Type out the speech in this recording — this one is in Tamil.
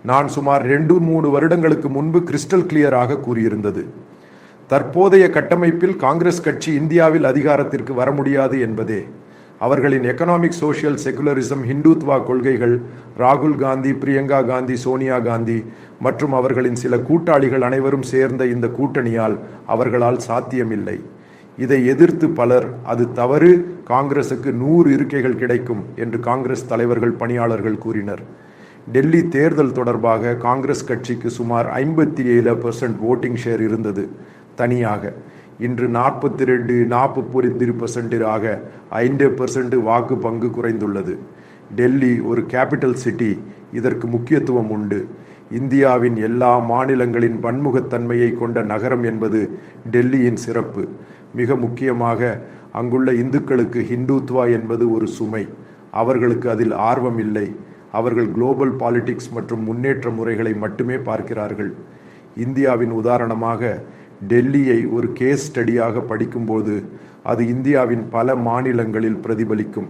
நான் சுமார் 2-3 வருடங்களுக்கு முன்பு கிறிஸ்டல் கிளியராக கூறியிருந்தது. தற்போதைய கட்டமைப்பில் காங்கிரஸ் கட்சி இந்தியாவில் அதிகாரத்திற்கு வர முடியாது என்பதே. அவர்களின் எக்கனாமிக், சோசியல், செகுலரிசம், ஹிந்துத்வா கொள்கைகள் ராகுல் காந்தி, பிரியங்கா காந்தி, சோனியா காந்தி மற்றும் அவர்களின் சில கூட்டாளிகள் அனைவரும் சேர்ந்த இந்த கூட்டணியால் அவர்களால் சாத்தியமில்லை. இதை எதிர்த்து பலர் அது தவறு, காங்கிரசுக்கு 100 இருக்கைகள் கிடைக்கும் என்று காங்கிரஸ் தலைவர்கள், பணியாளர்கள் கூறினர். டெல்லி தேர்தல் தொடர்பாக காங்கிரஸ் கட்சிக்கு சுமார் 57% ஓட்டிங் ஷேர் இருந்தது தனியாக. இன்று 42-43% ஆக 5% வாக்கு பங்கு குறைந்துள்ளது. டெல்லி ஒரு கேபிட்டல் சிட்டி, இதற்கு முக்கியத்துவம் உண்டு. இந்தியாவின் எல்லா மாநிலங்களின் பன்முகத்தன்மையை கொண்ட நகரம் என்பது டெல்லியின் சிறப்பு. மிக முக்கியமாக அங்குள்ள இந்துக்களுக்கு ஹிந்துத்வா என்பது ஒரு சுமை. அவர்களுக்கு அதில் ஆர்வம் இல்லை. அவர்கள் குளோபல் பாலிடிக்ஸ் மற்றும் முன்னேற்ற முறைகளை மட்டுமே பார்க்கிறார்கள். இந்தியாவின் உதாரணமாக டெல்லியை ஒரு கேஸ் ஸ்டடியாக படிக்கும்போது அது இந்தியாவின் பல மாநிலங்களில் பிரதிபலிக்கும்.